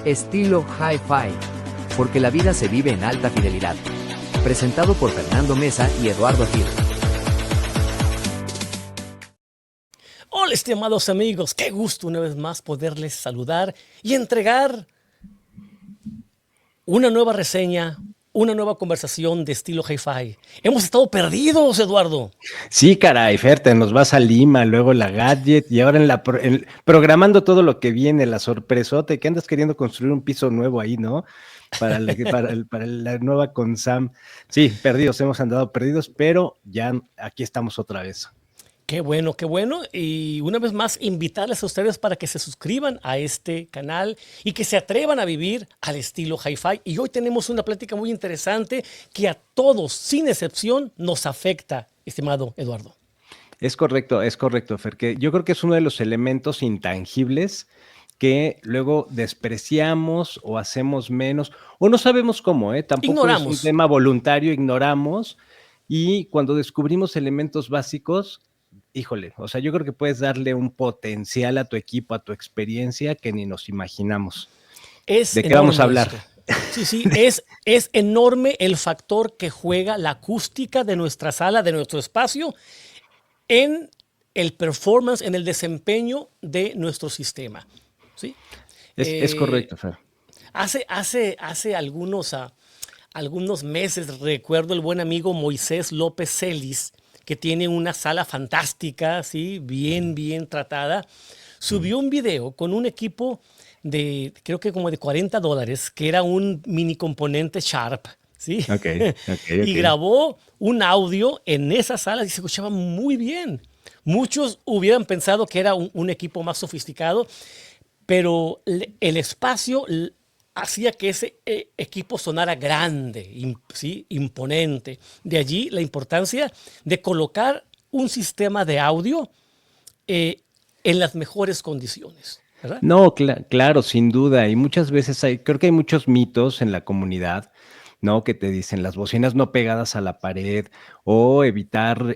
Estilo Hi-Fi, porque la vida se vive en alta fidelidad. Presentado por Fernando Mesa y Eduardo Aguirre. Hola, estimados amigos, qué gusto una vez más poderles saludar y entregar una nueva reseña, una nueva conversación de estilo Hi-Fi. Hemos estado perdidos, Eduardo. Sí, caray, Fer, te nos vas a Lima, luego la Gadget y ahora programando todo lo que viene, la sorpresota, que andas queriendo construir un piso nuevo ahí, ¿no? Para la nueva Consam. Sí, perdidos, hemos andado perdidos, pero ya aquí estamos otra vez. Qué bueno, qué bueno. Y una vez más, invitarles a ustedes para que se suscriban a este canal y que se atrevan a vivir al estilo Hi-Fi. Y hoy tenemos una plática muy interesante que a todos, sin excepción, nos afecta, estimado Eduardo. Es correcto, Fer, que yo creo que es uno de los elementos intangibles que luego despreciamos o hacemos menos, o no sabemos cómo, tampoco Ignoramos. es un tema voluntario, ignoramos, y cuando descubrimos elementos básicos, híjole, o sea, yo creo que puedes darle un potencial a tu equipo, a tu experiencia que ni nos imaginamos. ¿De qué vamos a hablar? Esto. Sí, es enorme el factor que juega la acústica de nuestra sala, de nuestro espacio, en el performance, en el desempeño de nuestro sistema. ¿Sí? Es correcto, Fer. Hace algunos meses recuerdo el buen amigo Moisés López Celis, que tiene una sala fantástica, ¿sí? bien tratada, subió un video con un equipo de, creo que como de $40, que era un mini componente Sharp, ¿sí? Okay. Y grabó un audio en esa sala y se escuchaba muy bien. Muchos hubieran pensado que era un equipo más sofisticado, pero el espacio hacía que ese equipo sonara grande, ¿sí? Imponente. De allí la importancia de colocar un sistema de audio en las mejores condiciones, ¿verdad? No, claro, sin duda. Y muchas veces creo que hay muchos mitos en la comunidad, ¿no? Que te dicen las bocinas no pegadas a la pared o evitar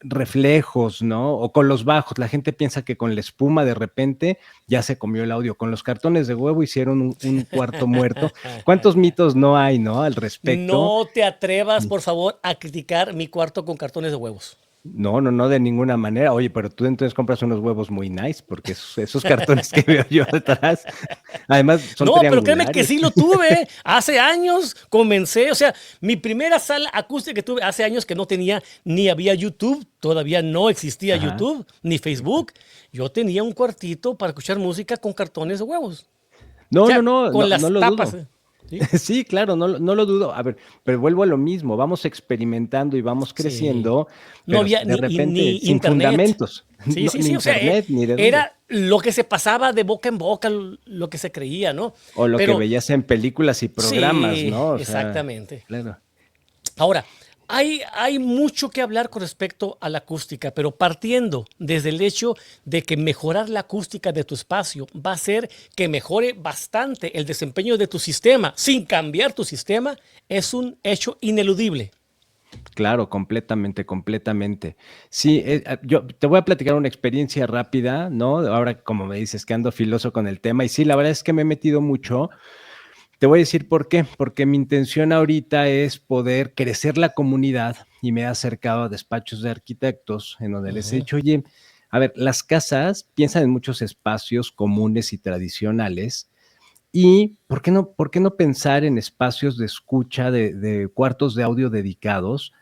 reflejos, ¿no? O con los bajos. La gente piensa que con la espuma de repente ya se comió el audio. Con los cartones de huevo hicieron un cuarto muerto. ¿Cuántos mitos no hay, no? Al respecto. No te atrevas, por favor, a criticar mi cuarto con cartones de huevos. No, de ninguna manera. Oye, pero tú entonces compras unos huevos muy nice, porque esos cartones que veo yo atrás, además son No, pero créeme triangulares. que sí lo tuve. Hace años comencé, o sea, mi primera sala acústica que tuve hace años que no tenía, ni había YouTube, todavía no existía YouTube, ni Facebook. Yo tenía un cuartito para escuchar música con cartones de huevos. No, O sea, no con las lo tapas. dudo. ¿Sí? Sí, claro, no lo dudo. A ver, pero vuelvo a lo mismo, vamos experimentando y vamos creciendo, No pero había de repente ni sin internet. fundamentos. Sí, No, sí, ni sí. O sea, internet, ni de dónde. era lo que se pasaba de boca en boca, lo que se creía, ¿no? O lo Pero, que veías en películas y programas, sí, ¿no? O sea, exactamente. claro. Ahora, hay mucho que hablar con respecto a la acústica, pero partiendo desde el hecho de que mejorar la acústica de tu espacio va a hacer que mejore bastante el desempeño de tu sistema sin cambiar tu sistema, es un hecho ineludible. Claro, completamente. Sí, yo te voy a platicar una experiencia rápida, ¿no? Ahora, como me dices, que ando filoso con el tema, y sí, la verdad es que me he metido mucho. Te voy a decir por qué, porque mi intención ahorita es poder crecer la comunidad y me he acercado a despachos de arquitectos en donde les he dicho, oye, a ver, las casas piensan en muchos espacios comunes y tradicionales. ¿Y por qué no pensar en espacios de escucha, de cuartos de audio dedicados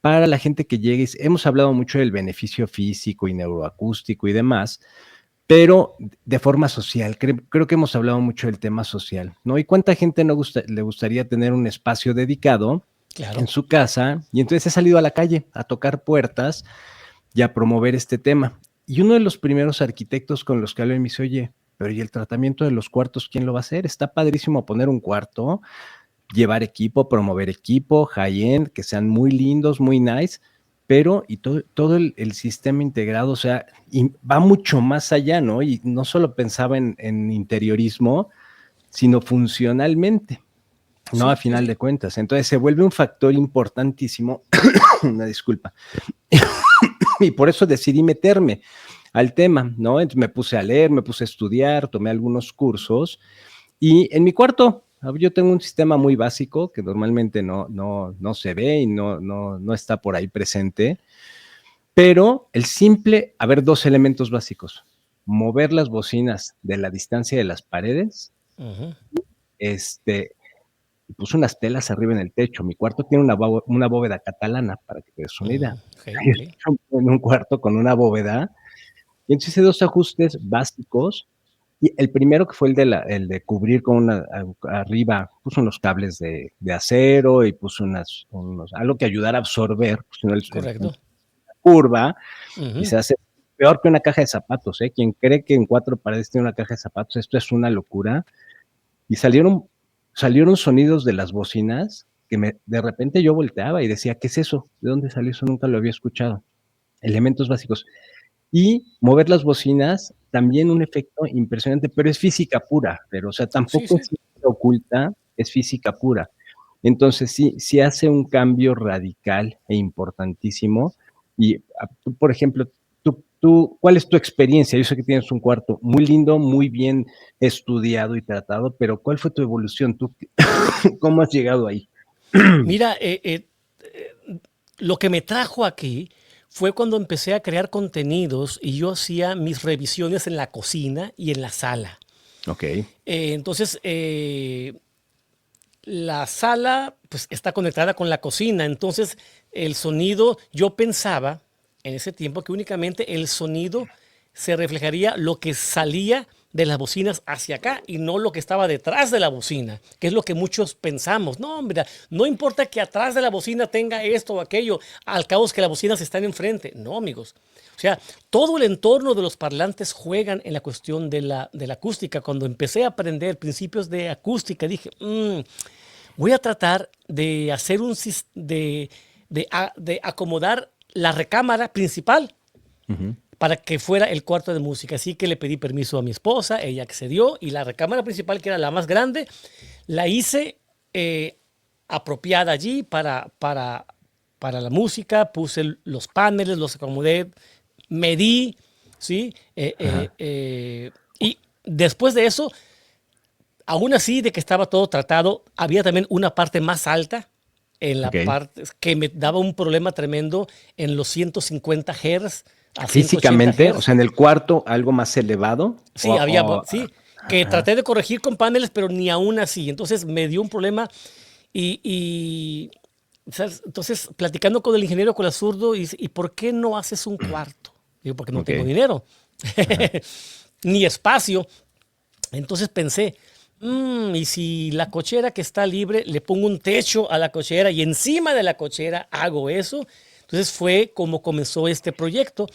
para la gente que llegue? Hemos hablado mucho del beneficio físico y neuroacústico y demás, pero de forma social. Creo que hemos hablado mucho del tema social, ¿no? ¿Y cuánta gente le gustaría tener un espacio dedicado en su casa? Y entonces he salido a la calle a tocar puertas y a promover este tema. Y uno de los primeros arquitectos con los que hablé me dice, oye, pero ¿y el tratamiento de los cuartos quién lo va a hacer? Está padrísimo poner un cuarto, llevar equipo, promover equipo, high-end, que sean muy lindos, muy nice, pero y todo el sistema integrado, o sea, va mucho más allá, ¿no? Y no solo pensaba en interiorismo, sino funcionalmente, ¿no? Sí, A final sí. de cuentas. Entonces se vuelve un factor importantísimo, una disculpa, y por eso decidí meterme. al tema, ¿no? Entonces me puse a leer, me puse a estudiar, tomé algunos cursos y en mi cuarto yo tengo un sistema muy básico que normalmente no se ve y no está por ahí presente, pero el simple, a ver, dos elementos básicos, mover las bocinas de la distancia de las paredes, Ujú. puse unas telas arriba en el techo. Mi cuarto tiene una bóveda catalana, para que te des una idea. Ok, ok. En un cuarto con una bóveda. Y entonces hice dos ajustes básicos. Y el primero que fue el de cubrir con arriba, puso unos cables de acero y puso algo que ayudara a absorber, pues, si no Correcto. curva, y Ujú. se hace peor que una caja de zapatos, ¿eh? Quien cree que en 4 paredes tiene una caja de zapatos, esto es una locura. Y salieron sonidos de las bocinas que de repente yo volteaba y decía, ¿qué es eso? ¿De dónde salió eso? Nunca lo había escuchado. Elementos básicos. Y mover las bocinas, también un efecto impresionante, pero es física pura, pero, o sea, Sí, tampoco sí. es física oculta, es física pura. Entonces, sí hace un cambio radical e importantísimo. Y tú, por ejemplo, ¿cuál es tu experiencia? Yo sé que tienes un cuarto muy lindo, muy bien estudiado y tratado, pero ¿cuál fue tu evolución? ¿Tú cómo has llegado ahí? Mira, lo que me trajo aquí fue cuando empecé a crear contenidos y yo hacía mis revisiones en la cocina y en la sala. Ok. Entonces, la sala pues está conectada con la cocina, entonces el sonido, yo pensaba en ese tiempo que únicamente el sonido se reflejaría lo que salía de las bocinas hacia acá y no lo que estaba detrás de la bocina, que es lo que muchos pensamos. No, mira, no importa que atrás de la bocina tenga esto o aquello, al cabo es que las bocinas están enfrente. No, amigos. O sea, todo el entorno de los parlantes juegan en la cuestión de la acústica. Cuando empecé a aprender principios de acústica, dije, voy a tratar de hacer de acomodar la recámara principal Ujú. para que fuera el cuarto de música. Así que le pedí permiso a mi esposa, ella accedió y la recámara principal, que era la más grande, la hice apropiada allí para la música. Puse los paneles, los acomodé, medí, ¿sí? Ajá. Y después de eso, aún así de que estaba todo tratado, había también una parte más alta en la Ok. parte que me daba un problema tremendo en los 150 Hz a 180 Físicamente, o Hz. sea, en el cuarto, algo más elevado, Sí, sí, que ajá. traté de corregir con paneles, pero ni aún así. Entonces me dio un problema y ¿sabes? Entonces, platicando con el ingeniero con el zurdo, ¿y por qué no haces un cuarto? Digo, porque no Ok. tengo dinero, Ajá. ni espacio. Entonces pensé, ¿y si la cochera que está libre le pongo un techo a la cochera y encima de la cochera hago eso? Entonces fue como comenzó este proyecto.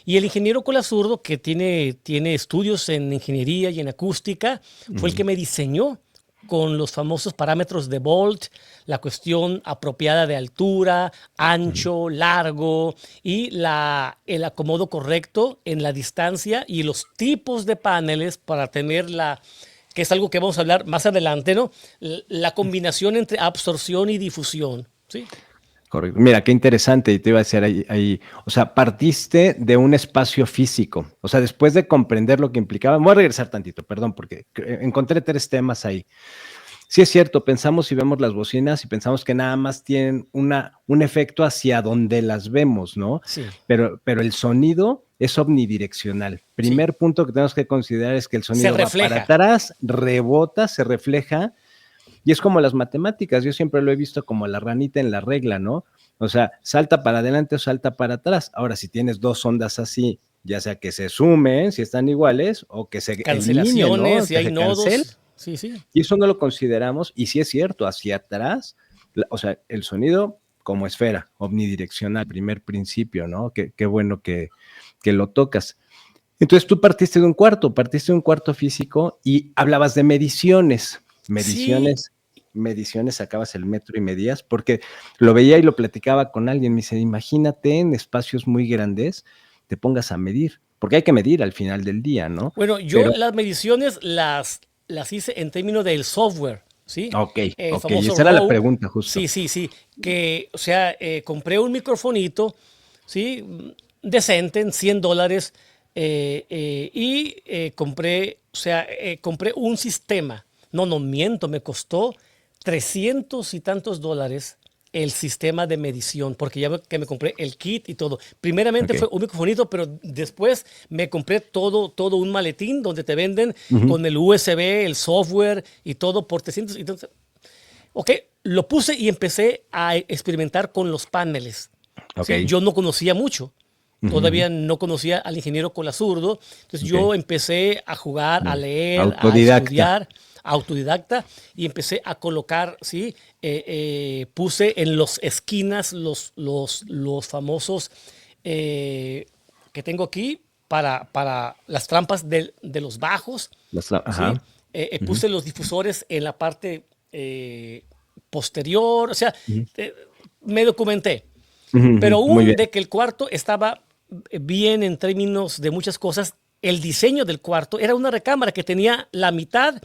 Y el ingeniero Colazurdo, que tiene estudios en ingeniería y en acústica, fue el Ujú. que me diseñó con los famosos parámetros de Volt, la cuestión apropiada de altura, Ujú. ancho, largo y el acomodo correcto en la distancia y los tipos de paneles para tener que es algo que vamos a hablar más adelante, ¿no? La combinación entre absorción y difusión, ¿sí? Correcto. Mira, qué interesante. Y te iba a decir ahí, o sea, partiste de un espacio físico. O sea, después de comprender lo que implicaba, voy a regresar tantito, perdón, porque encontré tres temas ahí. Sí es cierto, pensamos y vemos las bocinas y pensamos que nada más tienen un efecto hacia donde las vemos, ¿no? Sí, Pero el sonido es omnidireccional. sí. Primer punto que tenemos que considerar es que el Se sonido va para refleja. atrás, rebota, se refleja, y es como las matemáticas. Yo siempre lo he visto como la ranita en la regla, ¿no? O sea, salta para adelante o salta para atrás. Ahora, si tienes dos ondas así, ya sea que se sumen, si están iguales, o que se eliminen, Cancelaciones, ¿no? si Que hay se cancelen. nodos. Sí, sí. Y eso no lo consideramos, y sí es cierto, hacia atrás, o sea, el sonido como esfera, omnidireccional, primer principio, ¿no? Qué bueno que lo tocas. Entonces tú partiste de un cuarto físico y hablabas de mediciones, Sí, mediciones, sacabas el metro y medías, porque lo veía y lo platicaba con alguien, me dice, imagínate en espacios muy grandes, te pongas a medir, porque hay que medir al final del día, ¿no? bueno, yo Pero, las mediciones las hice en términos del software, ¿sí? El ok, famoso esa era la Row. pregunta justo. Sí, sí, sí. Que, o sea, compré un microfonito, ¿sí? Decente, en $100. compré, o sea, compré un sistema. No miento, me costó 300 y tantos dólares el sistema de medición, porque que me compré el kit y todo. Primeramente Ok. fue un microfonito, pero después me compré todo un maletín donde te venden Ujú. con el USB, el software y todo por 300. Entonces, ok, lo puse y empecé a experimentar con los paneles. Ok. ¿Sí? Yo no conocía mucho. Ujú, ujú. Todavía no conocía al ingeniero Cola-Zurdo. Entonces Ok. yo empecé a jugar, a Bien. leer, a Autodidacta. estudiar, autodidacta, y empecé a colocar, ¿sí? Puse en las esquinas los famosos que tengo aquí para las trampas de los bajos, Ajá. ¿sí? Ujú, Puse los difusores en la parte eh, posterior, o sea, ujú, eh, me documenté. ujú, Pero ujú. Muy aún bien. de que el cuarto estaba bien en términos de muchas cosas, el diseño del cuarto era una recámara que tenía la mitad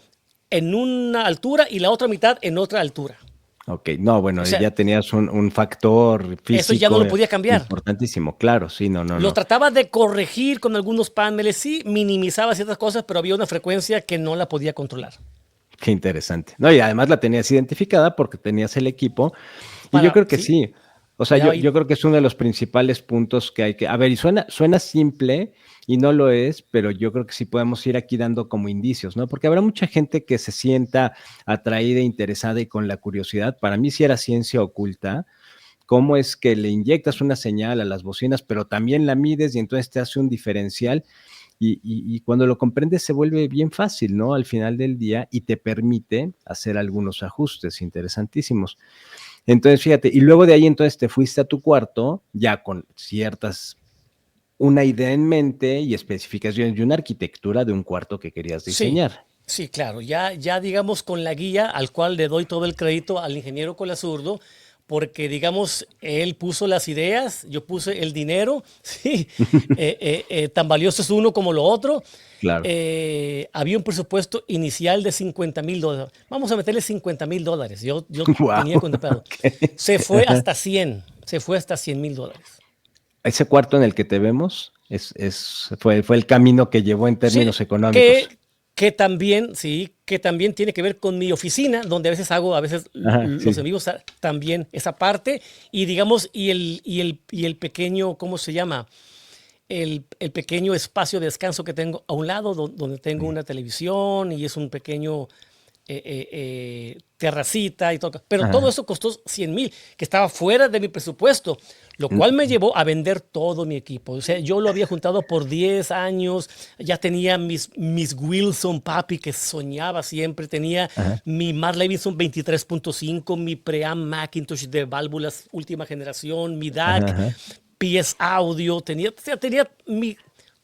en una altura y la otra mitad en otra altura. Ok, no, O bueno, sea, ya tenías un factor eso ya no físico lo podía cambiar. importantísimo, claro, sí, no, no, Lo no. trataba de corregir con algunos paneles, sí, minimizaba ciertas cosas, pero había una frecuencia que no la podía controlar. Qué interesante. No, y además la tenías identificada porque tenías el equipo. Y yo Para, creo que sí, sí. O sea, fallaba yo ahí. creo que es uno de los principales puntos que hay que. A ver, y suena simple y no lo es, pero yo creo que sí podemos ir aquí dando como indicios, ¿no? Porque habrá mucha gente que se sienta atraída, interesada y con la curiosidad. Para mí sí era ciencia oculta. Cómo es que le inyectas una señal a las bocinas, pero también la mides y entonces te hace un diferencial y cuando lo comprendes se vuelve bien fácil, ¿no? Al final del día y te permite hacer algunos ajustes interesantísimos. Entonces, fíjate, y luego de ahí entonces te fuiste a tu cuarto ya con ciertas, una idea en mente y especificaciones y una arquitectura de un cuarto que querías Sí, diseñar. sí, claro. Ya digamos con la guía al cual le doy todo el crédito al ingeniero Colazurdo, porque digamos, él puso las ideas, yo puse el dinero, sí, tan valioso es uno como lo otro. Claro. Había un presupuesto inicial de $50,000. Vamos a meterle $50,000. Yo Wow. tenía contemplado. Okay. Se fue hasta 100, se fue hasta $100,000. Ese cuarto en el que te vemos fue el camino que llevó en Sí, términos económicos. que también, sí, que también tiene que ver con mi oficina, donde a veces hago, a veces Ajá, sí, los sí. amigos también esa parte, y digamos, y el pequeño, ¿cómo se llama? El pequeño espacio de descanso que tengo a un lado, donde tengo una televisión y es un pequeño terracita y todo. Pero todo Ajá. eso costó 100,000, que estaba fuera de mi presupuesto, lo cual me llevó a vender todo mi equipo. O sea, yo lo había juntado por 10 años, ya tenía mis Wilson Papi que soñaba siempre, tenía Ajá. mi Mark Levinson 23.5, mi Preamp Macintosh de válvulas última generación, mi Ajá, DAC, ajá. PS Audio, o sea, tenía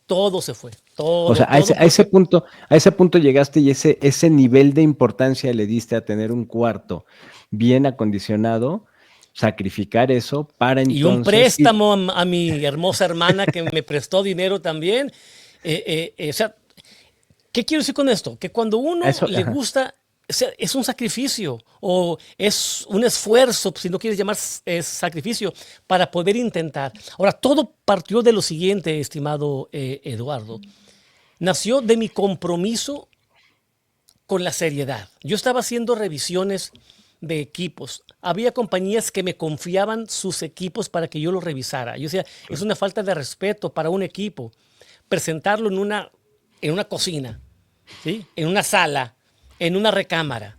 todo se fue, O sea, todo porque a ese punto llegaste y ese nivel de importancia le diste a tener un cuarto bien acondicionado, sacrificar eso para y un entonces ir. préstamo a mi hermosa hermana que me prestó dinero también. O sea, ¿qué quiero decir con esto? Que cuando A uno eso, le ajá, gusta, o sea, es un sacrificio o es un esfuerzo, si no quieres llamar sacrificio, para poder intentar. Ahora, todo partió de lo siguiente, estimado Eduardo. Nació de mi compromiso con la seriedad. Yo estaba haciendo revisiones de equipos. Había compañías que me confiaban sus equipos para que yo los revisara. Yo decía, es una falta de respeto para un equipo presentarlo en una cocina, ¿sí? En una sala, en una recámara.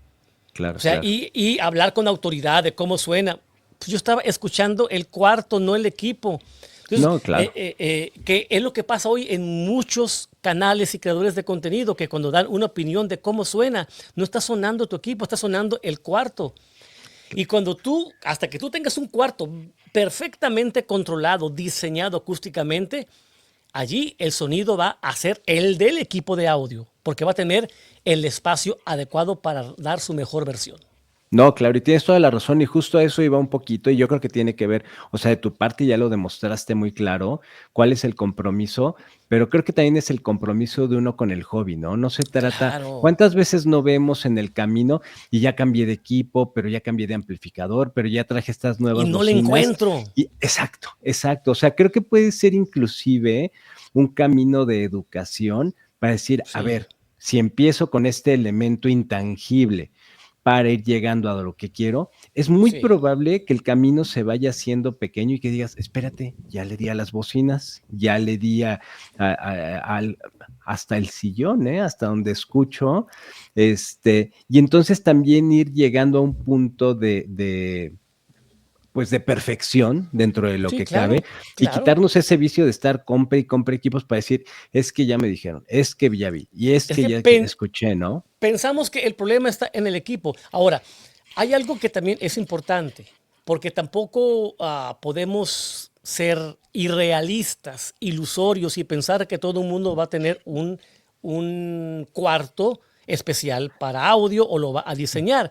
O claro, sea, claro. y hablar con autoridad de cómo suena. Pues yo estaba escuchando el cuarto, no el equipo. Entonces, No, claro. que es lo que pasa hoy en muchos canales y creadores de contenido, que cuando dan una opinión de cómo suena, no está sonando tu equipo, está sonando el cuarto. Y cuando hasta que tú tengas un cuarto perfectamente controlado, diseñado acústicamente, allí el sonido va a ser el del equipo de audio, porque va a tener el espacio adecuado para dar su mejor versión. No, claro, y tienes toda la razón, y justo a eso iba un poquito, y yo creo que tiene que ver, o sea, de tu parte ya lo demostraste muy claro, cuál es el compromiso, pero creo que también es el compromiso de uno con el hobby, ¿no? No se trata, Claro. ¿cuántas veces no vemos en el camino y ya cambié de equipo, pero ya cambié de amplificador, pero ya traje estas Y nuevas no le bocinas? encuentro. Y exacto, exacto, o sea, creo que puede ser inclusive un camino de educación para decir, a Sí, ver, si empiezo con este elemento intangible, para ir llegando a lo que quiero, es muy sí. probable que el camino se vaya haciendo pequeño y que digas, espérate, ya le di a las bocinas, ya le di hasta el sillón, hasta donde escucho, y entonces también ir llegando a un punto pues de perfección dentro de lo Sí, que cabe claro, y claro. quitarnos ese vicio de estar compre y compre equipos para decir, es que ya me dijeron, es que ya vi y es Es que que ya escuché, ¿no? pensamos que el problema está en el equipo. Ahora, hay algo que también es importante, porque tampoco podemos ser irrealistas, ilusorios y pensar que todo el mundo va a tener un cuarto especial para audio o lo va a diseñar.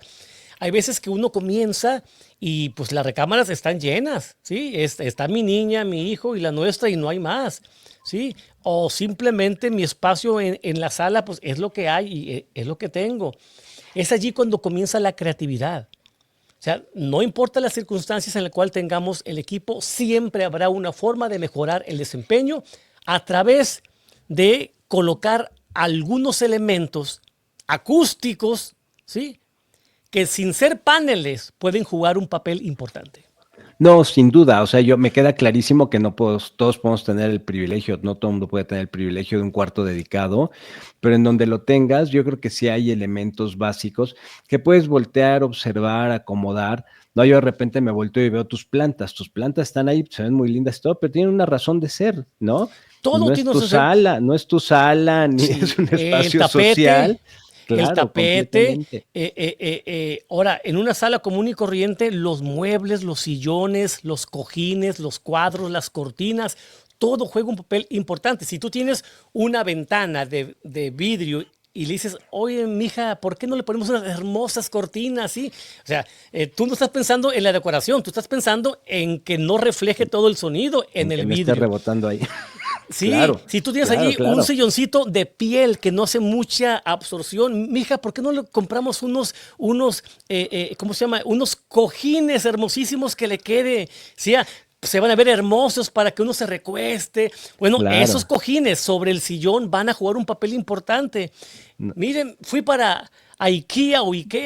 Hay veces que uno comienza y pues las recámaras están llenas, ¿sí? Está mi niña, mi hijo y la nuestra y no hay más, ¿sí? O simplemente mi espacio en la sala pues es lo que hay y es lo que tengo. Es allí cuando comienza la creatividad. O sea, no importa las circunstancias en las cuales tengamos el equipo, siempre habrá una forma de mejorar el desempeño a través de colocar algunos elementos acústicos, ¿sí? Que sin ser paneles pueden jugar un papel importante. No, sin duda, o sea, me queda clarísimo que no todos podemos tener el privilegio, no todo el mundo puede tener el privilegio de un cuarto dedicado, pero en donde lo tengas, yo creo que sí hay elementos básicos que puedes voltear, observar, acomodar. No, yo de repente me volteo y veo tus plantas están ahí, se ven muy lindas y todo, pero tienen una razón de ser, ¿no? Todo No es tiene tu que ser, sala, no es tu sala, ni es sí, un espacio social. el Claro, tapete. completamente. Ahora, en una sala común y corriente, los muebles, los sillones, los cojines, los cuadros, las cortinas, todo juega un papel importante. Si tú tienes una ventana de vidrio y le dices, oye, mija, ¿por qué no le ponemos unas hermosas cortinas? ¿Sí? O sea, tú no estás pensando en la decoración, tú estás pensando en que no refleje todo el sonido en En que el no esté vidrio. rebotando ahí. Sí, Claro, si tú tienes claro, allí un claro. silloncito de piel que no hace mucha absorción, mija, ¿por qué no le compramos ¿cómo se llama? Unos cojines hermosísimos que le quede, ¿sí? Se van a ver hermosos para que uno se recueste. Bueno, esos Claro. cojines sobre el sillón van a jugar un papel importante. No, Miren, fui para a IKEA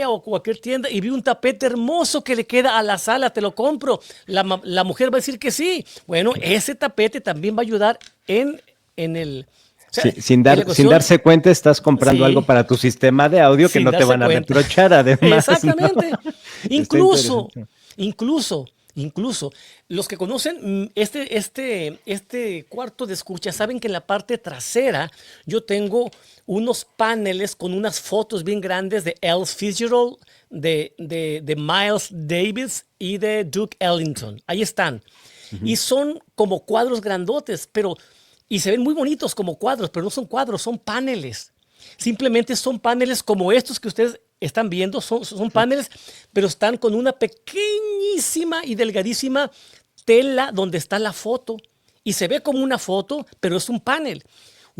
o cualquier tienda y vi un tapete hermoso que le queda a la sala, te lo compro. La mujer va a decir que sí. Bueno, ese tapete también va a ayudar en el... O sea, sí, sin en la sin cuestión, darse cuenta, estás comprando algo sí, para tu sistema de audio que sin no te darse van a cuenta. reprochar, además, ¿no? Exactamente. Está Incluso, interesante. incluso, incluso, los que conocen este cuarto de escucha saben que en la parte trasera yo tengo unos paneles con unas fotos bien grandes de Els Fitzgerald, de Miles Davis y de Duke Ellington. Ahí están. Y Ujú. son como cuadros grandotes, y se ven muy bonitos como cuadros, pero no son cuadros, son paneles. Simplemente son paneles como estos que ustedes están viendo, son Sí, paneles, pero están con una pequeñísima y delgadísima tela donde está la foto. Y se ve como una foto, pero es un panel. sí,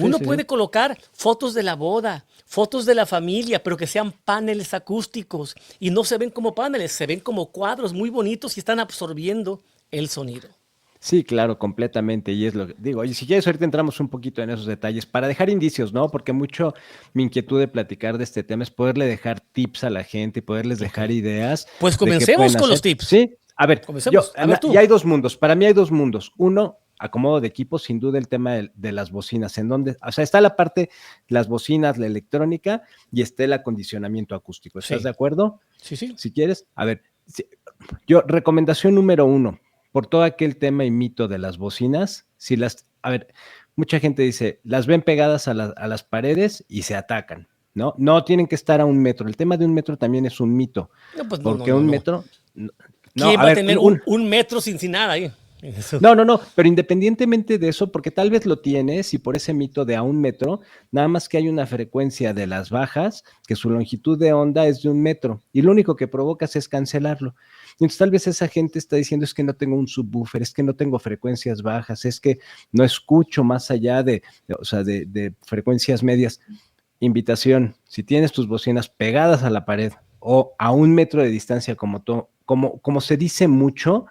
Uno sí, sí. puede colocar fotos de la boda, fotos de la familia, pero que sean paneles acústicos. Y no se ven como paneles, se ven como cuadros muy bonitos y están absorbiendo el sonido. Sí, claro, completamente. Y es lo que digo. Y si quieres, ahorita entramos un poquito en esos detalles para dejar indicios, ¿no? Porque mucho mi inquietud de platicar de este tema es poderle dejar tips a la gente y poderles Ok. dejar ideas Pues de qué comencemos pueden con los hacer. tips. Sí, a ver, Comencemos. A ver y tú. hay dos mundos. Para mí hay dos mundos. Uno, acomodo de equipo, sin duda el tema de las bocinas, en donde, o sea, está la parte, las bocinas, la electrónica y está el acondicionamiento acústico. ¿Estás Sí, de acuerdo? sí, sí. Si quieres, a ver, yo, recomendación número uno, por todo aquel tema y mito de las bocinas, si a ver, mucha gente dice, las ven pegadas a las paredes y se atacan, ¿no? No tienen que estar a 1 metro. El tema de 1 metro también es un mito, No, pues no, no, porque no, un no. metro, no, ¿Quién a va a ver, tener un metro sin nada ahí? No, pero independientemente de eso, porque tal vez lo tienes y por ese mito de a 1 metro, nada más que hay una frecuencia de las bajas, que su longitud de onda es de 1 metro y lo único que provocas es cancelarlo. Y entonces tal vez esa gente está diciendo es que no tengo un subwoofer, es que no tengo frecuencias bajas, es que no escucho más allá o sea, de frecuencias medias. Invitación, si tienes tus bocinas pegadas a la pared o a 1 metro de distancia como se dice mucho,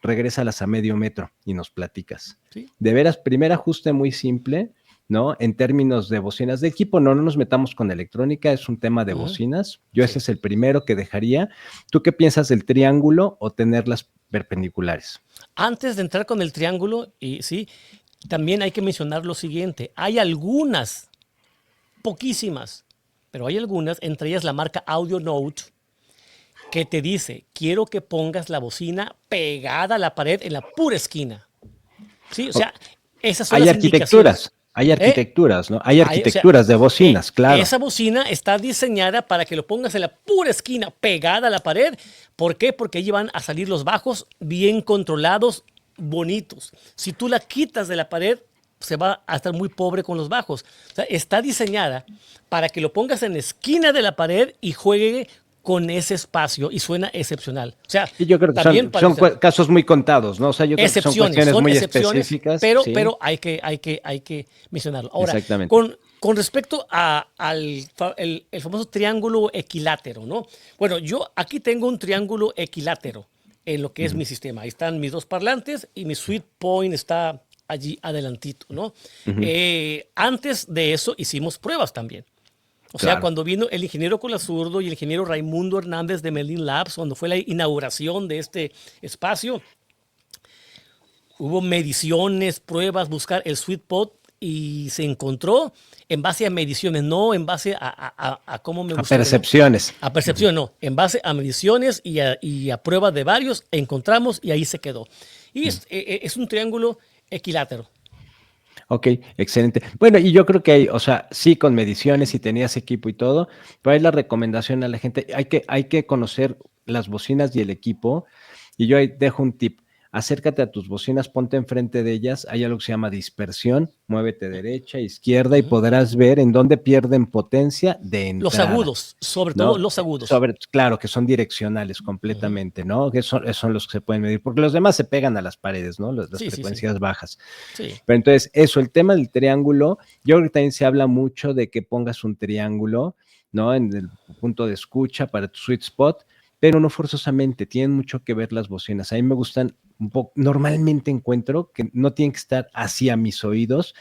regrésalas a medio metro y nos platicas. ¿Sí? De veras, primer ajuste muy simple, ¿no? En términos de bocinas de equipo, no nos metamos con electrónica, es un tema de bocinas. Yo ese es el primero que dejaría. ¿Tú qué piensas del triángulo o tenerlas perpendiculares? Antes de entrar con el triángulo, y sí, también hay que mencionar lo siguiente. Hay algunas, poquísimas, pero hay algunas, entre ellas la marca Audio Note, que te dice, quiero que pongas la bocina pegada a la pared en la pura esquina. Sí, o sea, esas son Hay las indicaciones. arquitecturas, ¿no? Hay O sea, arquitecturas de bocinas, claro. esa bocina está diseñada para que lo pongas en la pura esquina, pegada a la pared. ¿Por qué? Porque allí van a salir los bajos bien controlados, bonitos. Si tú la quitas de la pared, se va a estar muy pobre con los bajos. O sea, está diseñada para que lo pongas en la esquina de la pared y juegue con ese espacio y suena excepcional. O sea, Y yo creo que también son casos muy contados, ¿no? O sea, yo creo que son cuestiones muy específicas. pero, sí. pero hay que mencionarlo. Ahora, Exactamente. con respecto al el famoso triángulo equilátero, ¿no? Bueno, yo aquí tengo un triángulo equilátero en lo que es mi sistema. Ahí están mis dos parlantes y mi sweet point está allí adelantito, ¿no? Antes de eso hicimos pruebas también. O sea, Claro. cuando vino el ingeniero Colazurdo y el ingeniero Raimundo Hernández de Merlin Labs, cuando fue la inauguración de este espacio, hubo mediciones, pruebas, buscar el sweet spot y se encontró en base a mediciones, no en base a cómo me A gustaría. percepciones. A percepción, no. En base a mediciones y a pruebas de varios, encontramos y ahí se quedó. Y es un triángulo equilátero. Ok, excelente. Bueno, y yo creo que hay, o sea, sí, con mediciones, si tenías equipo y todo, pero hay la recomendación a la gente, hay que conocer las bocinas y el equipo, y yo ahí dejo un tip. Acércate a tus bocinas, ponte enfrente de ellas, hay algo que se llama dispersión, muévete derecha, izquierda y podrás ver en dónde pierden potencia de entrada. Los agudos, sobre ¿no? todo los agudos. Claro, que son direccionales completamente, ¿no? Que son los que se pueden medir, porque los demás se pegan a las paredes, ¿no? Las Sí, frecuencias bajas. Sí. Pero entonces, eso, el tema del triángulo, yo creo que también se habla mucho de que pongas un triángulo, ¿no? En el punto de escucha para tu sweet spot, pero no forzosamente, tienen mucho que ver las bocinas. A mí me gustan un poco, normalmente encuentro que no tienen que estar hacia mis oídos,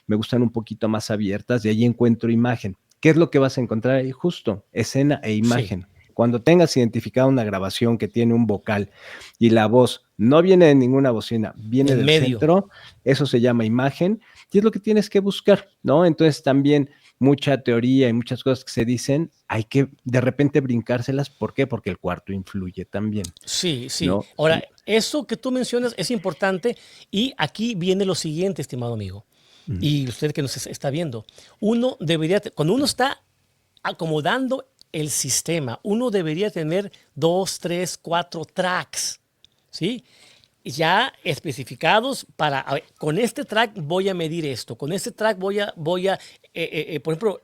me gustan un poquito más abiertas, y ahí encuentro imagen. ¿Qué es lo que vas a encontrar ahí? Justo, escena e imagen. Sí. Cuando tengas identificada una grabación que tiene un vocal y la voz no viene de ninguna bocina, viene del centro, eso se llama imagen, y es lo que tienes que buscar, ¿no? Entonces también mucha teoría y muchas cosas que se dicen, hay que de repente brincárselas. ¿Por qué? Porque el cuarto influye también. Sí, sí. ¿no? Ahora, eso que tú mencionas es importante y aquí viene lo siguiente, estimado amigo, y usted que nos está viendo. Uno debería, cuando uno está acomodando el sistema, uno debería tener 2, 3, 4 tracks, ¿sí? Ya especificados para, a ver, con este track voy a medir esto, con este track voy a por ejemplo,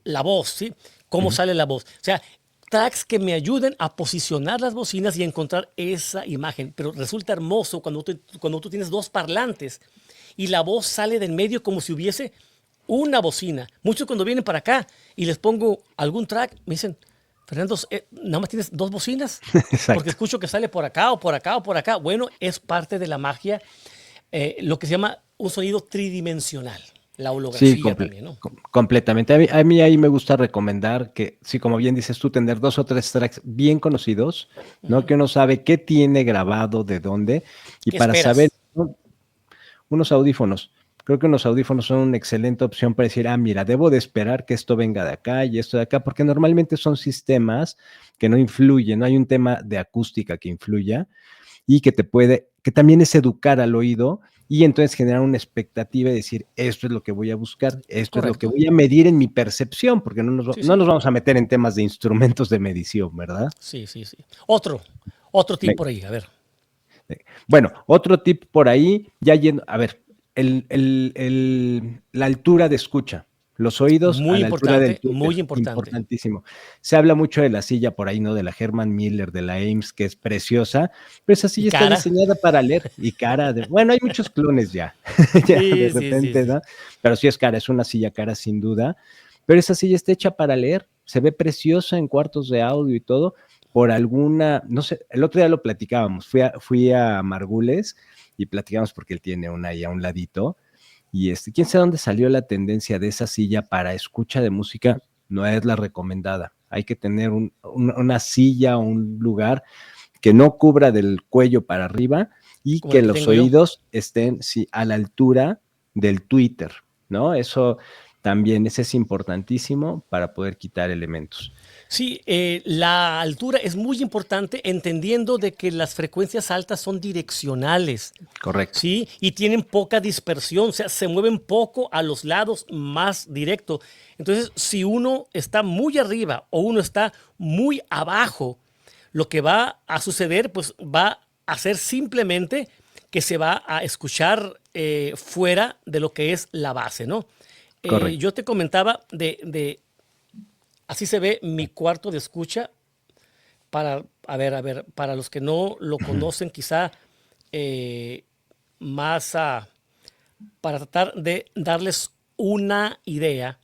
la voz, ¿sí? ¿Cómo sale la voz? O sea, tracks que me ayuden a posicionar las bocinas y encontrar esa imagen. Pero resulta hermoso cuando tú tienes dos parlantes y la voz sale del medio como si hubiese una bocina. Muchos cuando vienen para acá y les pongo algún track, me dicen, Fernando, ¿nada más tienes dos bocinas? Exacto. Porque escucho que sale por acá o por acá o por acá. Bueno, es parte de la magia, lo que se llama un sonido tridimensional. La holografía sí, también, ¿no? Completamente. A mí ahí me gusta recomendar que, sí, como bien dices tú, tener 2 o 3 tracks bien conocidos, ¿no? Que uno sabe qué tiene grabado, de dónde, y para saber, ¿no? Unos audífonos. Creo que unos audífonos son una excelente opción para decir, mira, debo de esperar que esto venga de acá y esto de acá, porque normalmente son sistemas que no influyen, no hay un tema de acústica que influya y que que también es educar al oído y entonces generar una expectativa y decir, esto es lo que voy a buscar, esto es lo que voy a medir en mi percepción, porque no nos vamos a meter en temas de instrumentos de medición, ¿verdad? Sí. Otro tip por ahí, a ver. Bueno, otro tip por ahí, ya yendo, a ver, la altura de escucha, los oídos a Muy la altura del importante, Twitter, muy importante. importantísimo. Se habla mucho de la silla por ahí, ¿no? De la Herman Miller, de la Ames, que es preciosa, pero esa Y silla está cara. diseñada para leer y cara. Bueno, hay muchos clones ya, ya de Sí, sí, sí, repente, sí. ¿no? Pero sí es cara, es una silla cara sin duda, pero esa silla está hecha para leer, se ve preciosa en cuartos de audio y todo, por alguna, no sé, el otro día lo platicábamos, fui a Margules y platicamos porque él tiene una ahí a un ladito, y quién sabe dónde salió la tendencia de esa silla para escucha de música, no es la recomendada. Hay que tener una silla o un lugar que no cubra del cuello para arriba y Como la que que los tengo yo. oídos estén sí, a la altura del Twitter, ¿no? Eso también, ese es importantísimo para poder quitar elementos. Sí, la altura es muy importante entendiendo de que las frecuencias altas son direccionales, Correcto. ¿sí? Y tienen poca dispersión, o sea, se mueven poco a los lados más directo. Entonces, si uno está muy arriba o uno está muy abajo, lo que va a suceder, pues va a ser simplemente que se va a escuchar fuera de lo que es la base, ¿no? Correcto. Yo te comentaba así se ve mi cuarto de escucha para, a ver, para los que no lo conocen, quizá eh, más para tratar de darles una idea.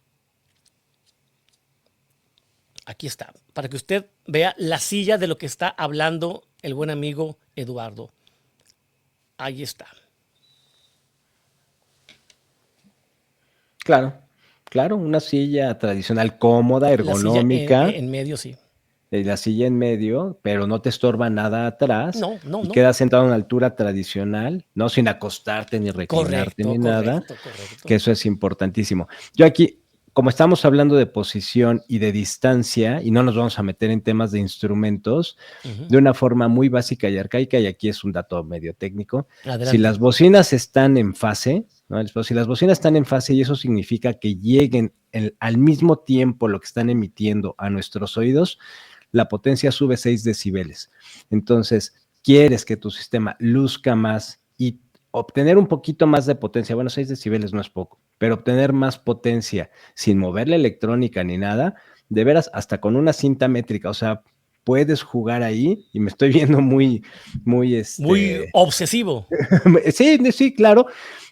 Aquí está, para que usted vea la silla de lo que está hablando el buen amigo Eduardo. Ahí está. Claro, claro, una silla tradicional cómoda, La silla ergonómica, en medio, sí. la silla en medio, pero no te estorba nada atrás No, no, y no. quedas sentado a una altura tradicional, no sin acostarte ni reclinarte Correcto, ni nada, correcto, correcto. que eso es importantísimo. Yo aquí, como estamos hablando de posición y de distancia, y no nos vamos a meter en temas de instrumentos, Ujú. de una forma muy básica y arcaica, y aquí es un dato medio técnico, si Adelante. las bocinas están en fase, ¿no? Si las bocinas están en fase y eso significa que lleguen al mismo tiempo lo que están emitiendo a nuestros oídos, la potencia sube 6 decibeles. Entonces, quieres que tu sistema luzca más y obtener un poquito más de potencia, bueno, 6 decibeles no es poco, pero obtener más potencia sin mover la electrónica ni nada, de veras, hasta con una cinta métrica, o sea, puedes jugar ahí y me estoy viendo muy, Muy obsesivo, sí, sí, claro,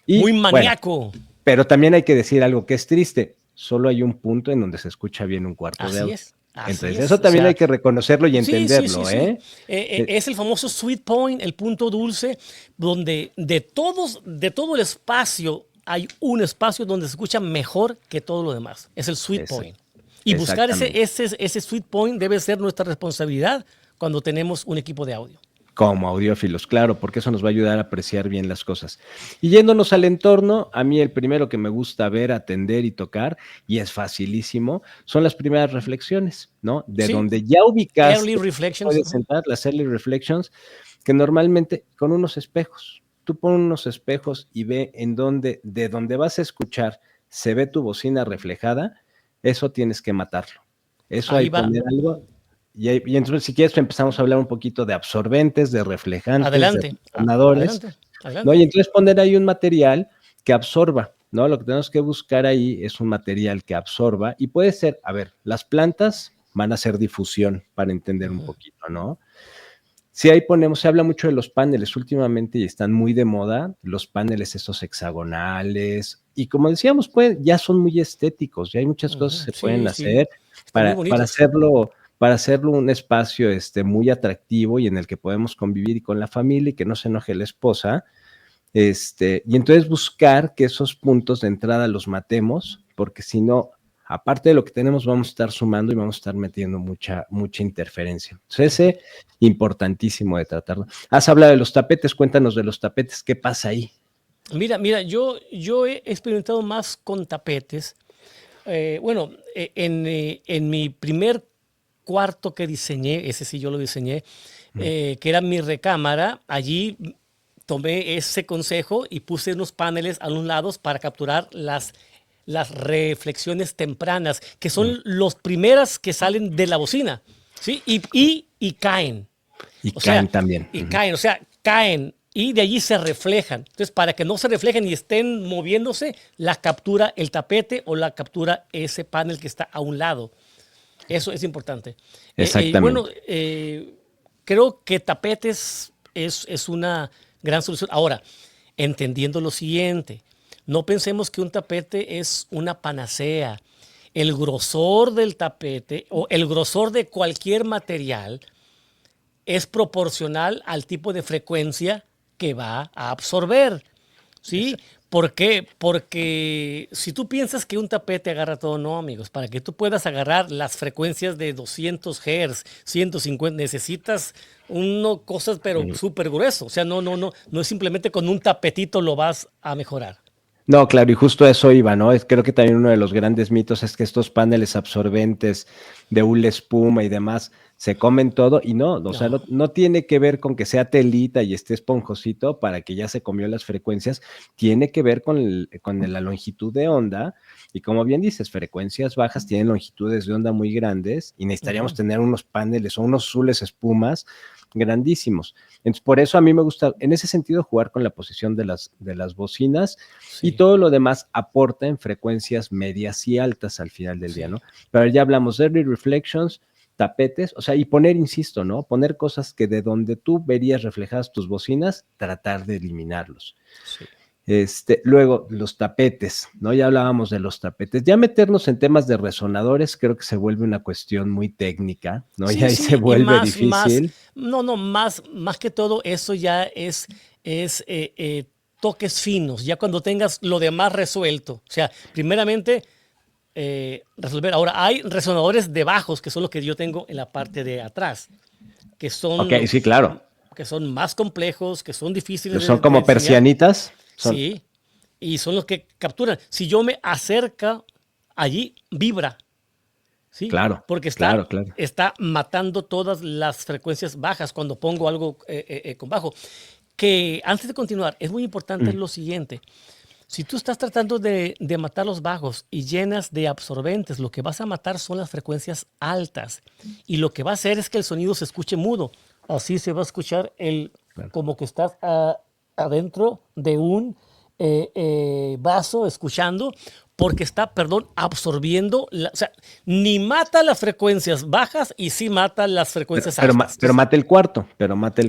muy y bueno, maníaco. pero también hay que decir algo que es triste, solo hay un punto en donde se escucha bien un cuarto de Así audio. es, así Entonces, es. eso O también hay sea, que reconocerlo y sí, sí, sí, entenderlo, sí. ¿eh? Eh, Es el famoso sweet point, el punto dulce, donde de todo el espacio, hay un espacio donde se escucha mejor que todo lo demás. Es el sweet es- point. Y buscar exactamente. ese sweet point debe ser nuestra responsabilidad cuando tenemos un equipo de audio. Como audiófilos, claro, porque eso nos va a ayudar a apreciar bien las cosas. Y yéndonos al entorno, a mí el primero que me gusta ver, atender y tocar, y es facilísimo, son las primeras reflexiones, ¿no? De Sí, donde ya early ubicaste, reflections. puedes sentar las early reflections, que normalmente con unos espejos. Tú pon unos espejos y ve en dónde, de donde vas a escuchar, se ve tu bocina reflejada, eso tienes que matarlo. Eso hay Ahí que va. poner algo y entonces, si quieres, empezamos a hablar un poquito de absorbentes, de reflejantes, de Adelante, resonadores, adelante, ¿no? Y adelante. entonces poner ahí un material que absorba, ¿no? Lo que tenemos que buscar ahí es un material que absorba y puede ser, a ver, las plantas van a hacer difusión para entender un poquito, ¿no? Si ahí ponemos, se habla mucho de los paneles últimamente y están muy de moda, los paneles esos hexagonales, y como decíamos, pues ya son muy estéticos, ya hay muchas cosas que se pueden Sí, sí, hacer están muy para bonitos. hacerlo un espacio muy atractivo y en el que podemos convivir con la familia y que no se enoje la esposa, y entonces buscar que esos puntos de entrada los matemos, porque si no, aparte de lo que tenemos, vamos a estar sumando y vamos a estar metiendo mucha interferencia. Entonces, ese importantísimo de tratarlo. Has hablado de los tapetes, cuéntanos de los tapetes, ¿qué pasa ahí? Mira, yo he experimentado más con tapetes. Bueno, en mi primer cuarto que diseñé, ese sí yo lo diseñé, que era mi recámara, allí tomé ese consejo y puse unos paneles a los lados para capturar las reflexiones tempranas, que Mm. son las primeras que salen de la bocina, ¿sí? Y caen. Y O sea, caen también. y caen. O sea, caen y de allí se reflejan. Entonces, para que no se reflejen y estén moviéndose, la captura el tapete o la captura ese panel que está a un lado. Eso es importante. Exactamente. Bueno, creo que tapetes es una gran solución. Ahora, entendiendo lo siguiente, no pensemos que un tapete es una panacea. El grosor del tapete o el grosor de cualquier material es proporcional al tipo de frecuencia que va a absorber. ¿Sí? ¿Por qué? Porque si tú piensas que un tapete agarra todo, no, amigos. Para que tú puedas agarrar las frecuencias de 200 Hz, 150, necesitas cosas, pero súper grueso. O sea, no es simplemente con un tapetito lo vas a mejorar. No, claro, y justo a eso iba, ¿no? Creo que también uno de los grandes mitos es que estos paneles absorbentes de hule espuma y demás se comen todo y no, o sea, no tiene que ver con que sea telita y esté esponjosito para que ya se comió las frecuencias, tiene que ver con la longitud de onda y como bien dices, frecuencias bajas tienen longitudes de onda muy grandes y necesitaríamos tener unos paneles o unos hules espumas grandísimos. Entonces, por eso a mí me gusta, en ese sentido, jugar con la posición de las bocinas y todo lo demás aporta en frecuencias medias y altas al final del día, ¿no? Pero ya hablamos de early reflections, tapetes, o sea, y poner, insisto, ¿no? Poner cosas que de donde tú verías reflejadas tus bocinas, tratar de eliminarlos. Sí. Luego, los tapetes, ¿no? Ya hablábamos de los tapetes. Ya meternos en temas de resonadores creo que se vuelve una cuestión muy técnica, ¿no? Sí, y ahí se vuelve difícil. Más que todo eso ya es toques finos, ya cuando tengas lo demás resuelto. O sea, primeramente resolver. Ahora, hay resonadores de bajos, que son los que yo tengo en la parte de atrás, que son, Ok, sí, claro. Que son más complejos, que son difíciles Son como persianitas. Sí, y son los que capturan. Si yo me acerco, allí vibra. Sí, claro, porque está matando todas las frecuencias bajas cuando pongo algo con bajo. Que antes de continuar, es muy importante lo siguiente. Si tú estás tratando de matar los bajos y llenas de absorbentes, lo que vas a matar son las frecuencias altas. Y lo que va a hacer es que el sonido se escuche mudo. Así se va a escuchar como que estás adentro de un vaso escuchando, porque está, absorbiendo, o sea, ni mata las frecuencias bajas y sí mata las frecuencias altas. Pero mata el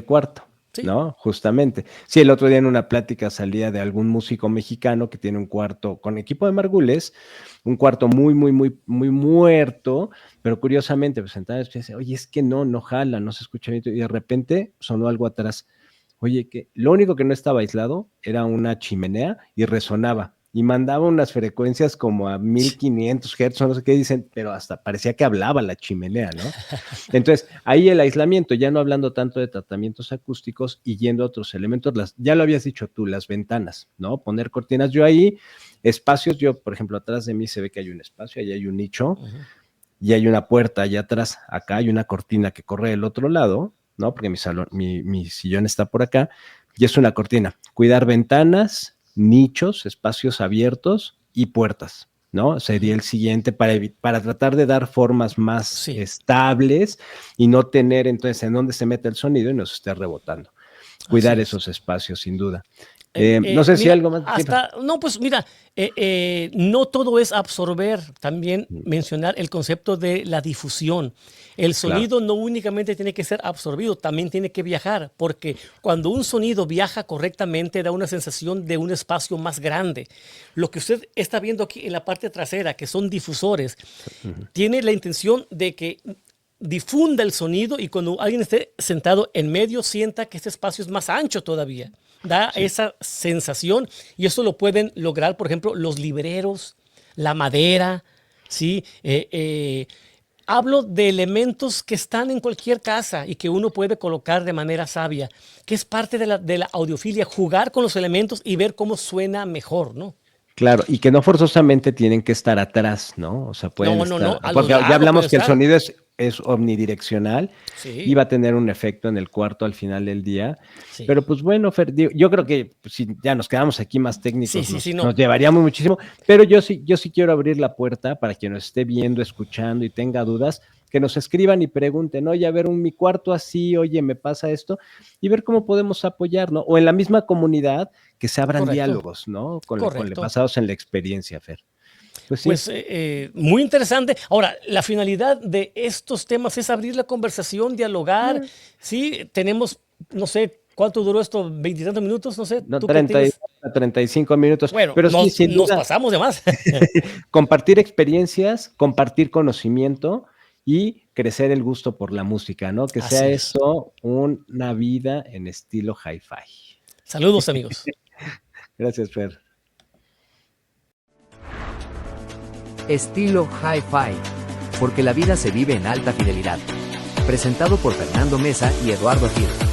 cuarto, ¿sí? ¿No? Justamente. Sí, el otro día en una plática salía de algún músico mexicano que tiene un cuarto con equipo de margules, un cuarto muy, muy, muy, muy muerto, pero curiosamente, pues entonces dice, oye, es que no jala, no se escucha bien, y de repente sonó algo atrás. Oye, que lo único que no estaba aislado era una chimenea y resonaba y mandaba unas frecuencias como a 1500 Hz, no sé qué dicen, pero hasta parecía que hablaba la chimenea, ¿no? Entonces, ahí el aislamiento, ya no hablando tanto de tratamientos acústicos y yendo a otros elementos, ya lo habías dicho tú, las ventanas, ¿no? Poner cortinas, yo ahí, espacios, yo, por ejemplo, atrás de mí se ve que hay un espacio, ahí hay un nicho, y hay una puerta allá atrás, acá hay una cortina que corre del otro lado, ¿no? Porque mi sillón está por acá, y es una cortina. Cuidar ventanas, nichos, espacios abiertos y puertas, ¿no? Sería el siguiente para tratar de dar formas más estables y no tener entonces en dónde se mete el sonido y nos esté rebotando. Cuidar esos espacios, sin duda. No sé si algo más. No, pues mira, no todo es absorber, también mencionar el concepto de la difusión. El sonido no únicamente tiene que ser absorbido, también tiene que viajar, porque cuando un sonido viaja correctamente da una sensación de un espacio más grande. Lo que usted está viendo aquí en la parte trasera, que son difusores, tiene la intención de que difunda el sonido y cuando alguien esté sentado en medio sienta que este espacio es más ancho todavía. Da esa sensación y eso lo pueden lograr, por ejemplo, los libreros, la madera, ¿sí? Hablo de elementos que están en cualquier casa y que uno puede colocar de manera sabia, que es parte de la audiofilia, jugar con los elementos y ver cómo suena mejor, ¿no? Claro, y que no forzosamente tienen que estar atrás, ¿no? O sea, pueden estar... Porque ya hablamos que el sonido es omnidireccional y va a tener un efecto en el cuarto al final del día. Sí. Pero pues bueno, Fer, yo creo que si ya nos quedamos aquí más técnicos, nos llevaríamos muchísimo. Pero yo sí quiero abrir la puerta para quien nos esté viendo, escuchando y tenga dudas, que nos escriban y pregunten, oye, a ver, mi cuarto así, oye, me pasa esto, y ver cómo podemos apoyar, ¿no? O en la misma comunidad, que se abran Correcto. diálogos, ¿no? Correcto. Basados en la experiencia, Fer. Pues sí. Pues muy interesante. Ahora, la finalidad de estos temas es abrir la conversación, dialogar. Sí, tenemos, no sé, ¿cuánto duró esto? ¿20 y tantos minutos? No sé. No, ¿tú qué 30, tienes? 35 minutos. Bueno, pero sí, sin nos duda, pasamos de más. compartir experiencias, compartir conocimiento y crecer el gusto por la música, ¿no? Que Así sea es. esto una vida en estilo hi-fi. Saludos, amigos. Gracias, Fer. Estilo Hi-Fi. Porque la vida se vive en alta fidelidad. Presentado por Fernando Mesa y Eduardo Gil.